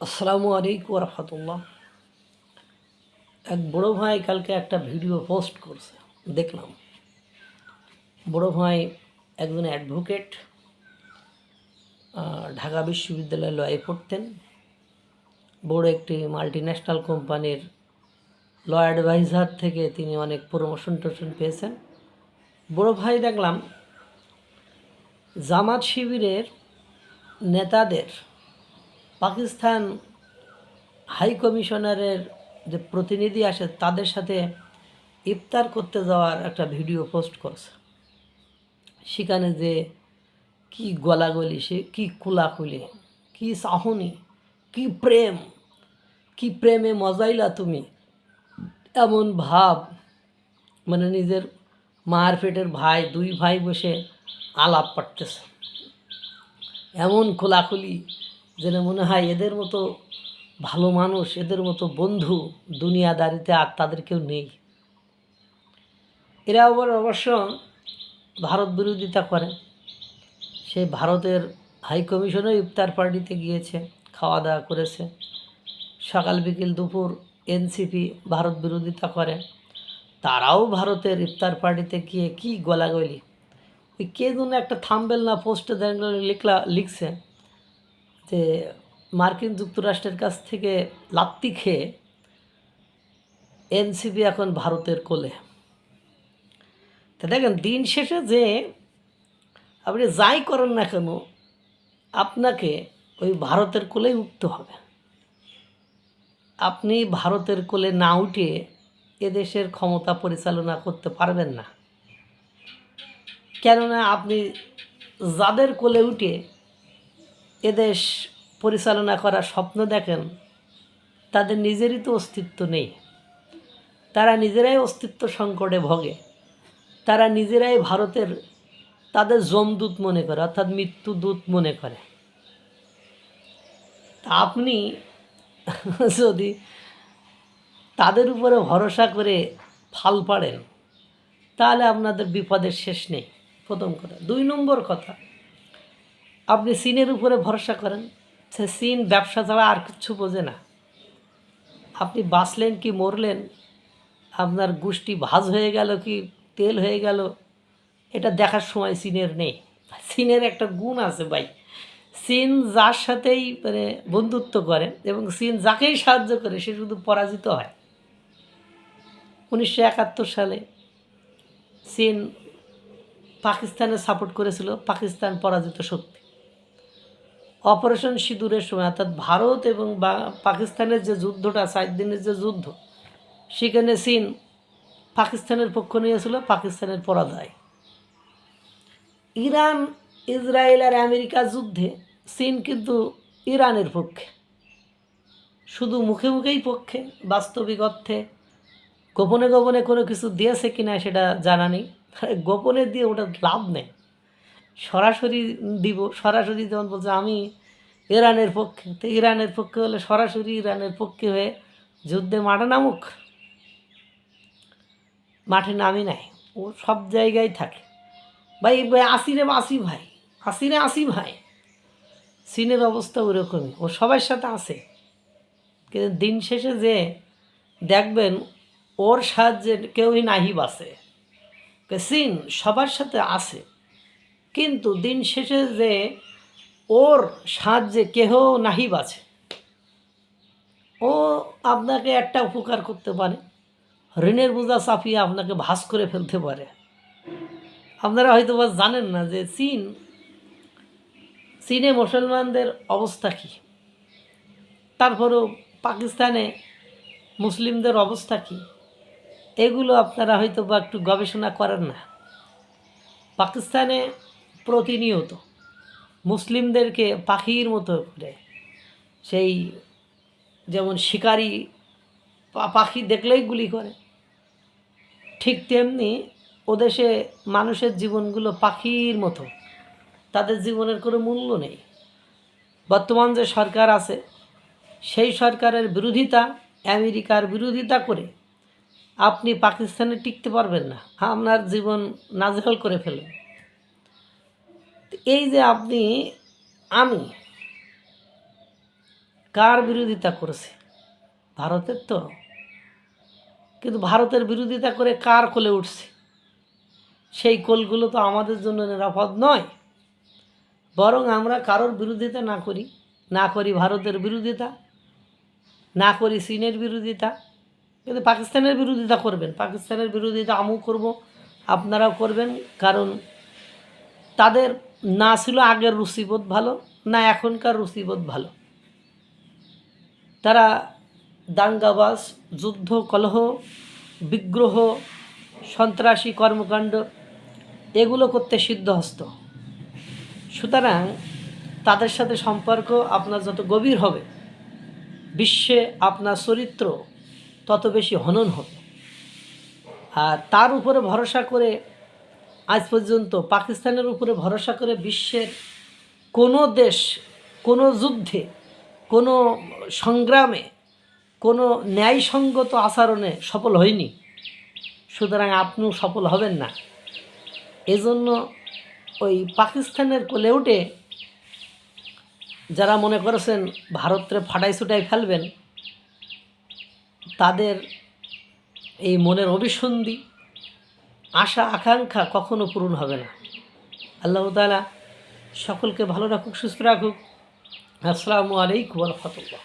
আসসালামু আলাইকুম রহমতুল্লাহ। এক বড় ভাই কালকে একটা ভিডিও পোস্ট করছে, দেখলাম। বড় ভাই একজন অ্যাডভোকেট, ঢাকা বিশ্ববিদ্যালয়ে লয়ে পড়তেন। বড় একটি মাল্টিন্যাশনাল কোম্পানির ল অ্যাডভাইজার থেকে তিনি অনেক প্রমোশন টোশন পেয়েছেন। বড় ভাই দেখলাম জামাত শিবিরের নেতাদের পাকিস্তান হাই কমিশনারের যে প্রতিনিধি আসে তাদের সাথে ইফতার করতে যাওয়ার একটা ভিডিও পোস্ট করছে। সেখানে যে কি গলাগলি, সে কি কুলাকুলি, কি চাহনি, কি প্রেম, কি প্রেমে মজাইলা তুমি, এমন ভাব, মানে নিজের মার পেটের ভাই, দুই ভাই বসে আলাপ পাড়তেছে। এমন খোলাখুলি যেন মনে হয় এদের মতো ভালো মানুষ, এদের মতো বন্ধু দুনিয়াদারিতে আর তাদের কেউ নেই। এরা আবার অবশ্য ভারত বিরোধিতা করে। সে ভারতের হাই কমিশনে ইফতার পার্টিতে গিয়েছে, খাওয়া দাওয়া করেছে। সকাল বিকেল দুপুর এনসিপি ভারত বিরোধিতা করে, তারাও ভারতের ইফতার পার্টিতে গিয়ে কি গলাগলি। ওই কে যেন একটা থাম্বনেল না পোস্টে লিখছে যে মার্কিন যুক্তরাষ্ট্রের কাছ থেকে লাত্তি খেয়ে এনসিপি এখন ভারতের কোলে। তা দেখেন, দিন শেষে যে আপনি যাই করেন না কেন, আপনাকে ওই ভারতের কোলেই উঠতে হবে। আপনি ভারতের কোলে না উঠে এদেশের ক্ষমতা পরিচালনা করতে পারবেন না। কেননা আপনি যাদের কোলে উঠে এদেশ পরিচালনা করার স্বপ্ন দেখেন, তাদের নিজেরই তো অস্তিত্ব নেই। তারা নিজেরাই অস্তিত্ব সংকটে ভোগে। তারা নিজেরাই ভারতের তাদের যমদূত মনে করে, অর্থাৎ মৃত্যুদূত মনে করে। তা আপনি যদি তাদের উপরে ভরসা করে ফাল পাড়েন, তাহলে আপনাদের বিপদের শেষ নেই, প্রথম কথা। 2 নম্বর কথা, আপনি চীনের উপরে ভরসা করেন, সে চীন ব্যবসা ছাড়া আর কিচ্ছু বোঝে না। আপনি বাঁচলেন কি মরলেন, আপনার গোষ্ঠী ভাজ হয়ে গেল কি তেল হয়ে গেল, এটা দেখার সময় চীনের নেই। চীনের একটা গুণ আছে ভাই, চীন যার সাথেই মানে বন্ধুত্ব করে এবং চীন যাকেই সাহায্য করে সে শুধু পরাজিত হয়। 1971 সালে চীন পাকিস্তানের সাপোর্ট করেছিল, পাকিস্তান পরাজিত শক্তি। অপারেশন সিঁদুরের সময়, অর্থাৎ ভারত এবং পাকিস্তানের যে যুদ্ধটা, 4 দিনের যে যুদ্ধ, সেখানে চীন পাকিস্তানের পক্ষ নিয়েছিল, পাকিস্তানের পরাজয়। ইরান, ইসরায়েল আর আমেরিকার যুদ্ধে চীন কিন্তু ইরানের পক্ষে, শুধু মুখে মুখেই পক্ষে, বাস্তবিক অর্থে গোপনে গোপনে কোনো কিছু দিয়েছে কিনা সেটা জানা নেই। গোপনে দিয়ে ওটা লাভ নেই, সরাসরি দিব। সরাসরি যেমন বলছে আমি ইরানের পক্ষে, তো ইরানের পক্ষে হলে সরাসরি ইরানের পক্ষে হয়ে যুদ্ধে মাঠে নামুক। মাঠে নামি নাই, ও সব জায়গায় থাকে। ভাই আসিরে আসি ভাই, আসিরে আসি ভাই। চীনের অবস্থা ওরকমই, ও সবার সাথে আছে, কিন্তু দিন শেষে যে দেখবেন ওর সাহায্যে কেউই নাহি বাসে। চীন সবার সাথে আছে, কিন্তু দিন শেষে যে ওর সাহায্যে কেহ নাহি বাঁচে। ও আপনাকে একটা উপকার করতে পারে, ঋণের বোঝা চাপিয়ে আপনাকে ভাস করে ফেলতে পারে। আপনারা হয়তো বা জানেন না যে চীনে মুসলমানদের অবস্থা কী, তারপরেও পাকিস্তানে মুসলিমদের অবস্থা কী, এগুলো আপনারা হয়তো বা একটু গবেষণা করেন না। পাকিস্তানে প্রতিনিয়ত মুসলিমদেরকে পাখির মতো করে, সেই যেমন শিকারি পাখি দেখলেই গুলি করে, ঠিক তেমনি ওদেশে মানুষের জীবনগুলো পাখির মতো, তাদের জীবনের কোনো মূল্য নেই। বর্তমান যে সরকার আছে, সেই সরকারের বিরোধিতা, আমেরিকার বিরোধিতা করে আপনি পাকিস্তানে টিকতে পারবেন না, আপনার জীবন নাজেহাল করে ফেলবে। এই যে আমি কার বিরোধিতা করেছে? ভারতের তো। কিন্তু ভারতের বিরোধিতা করে কার কোলে উঠছে? সেই কোলগুলো তো আমাদের জন্য নিরাপদ নয়। বরং আমরা কারোর বিরোধিতা না করি ভারতের বিরোধিতা, না করি চীনের বিরোধিতা, কিন্তু পাকিস্তানের বিরোধিতা করবেন। পাকিস্তানের বিরোধিতা আমিও করব, আপনারাও করবেন। কারণ তাদের না ছিল আগের রুচিবোধ ভালো, না এখনকার রুচিবোধ ভালো। তারা দাঙ্গাবাজ, যুদ্ধ, কলহ, বিগ্রহ, সন্ত্রাসী কর্মকাণ্ড এগুলো করতে সিদ্ধহস্ত। সুতরাং তাদের সাথে সম্পর্ক আপনার যত গভীর হবে, বিশ্বে আপনার চরিত্র তত বেশি হনন হবে। আর তার উপরে ভরসা করে আজ পর্যন্ত পাকিস্তানের উপরে ভরসা করে বিশ্বের কোনো দেশ কোনো যুদ্ধে, কোনো সংগ্রামে, কোনো ন্যায়সঙ্গত আচরণে সফল হয়নি। সুতরাং আপনিও সফল হবেন না। এজন্য ওই পাকিস্তানের কোলে উঠে যারা মনে করেছেন ভারতরে ফাটাই ছুটাই ফেলবেন, তাদের এই মনের অভিসন্ধি, আশা আকাঙ্ক্ষা কখনো পূরণ হবে না। আল্লাহ তাআলা সকলকে ভালো রাখুক, সুস্থ রাখুক। আসসালামু আলাইকুম ওয়া রাহমাতুল্লাহ।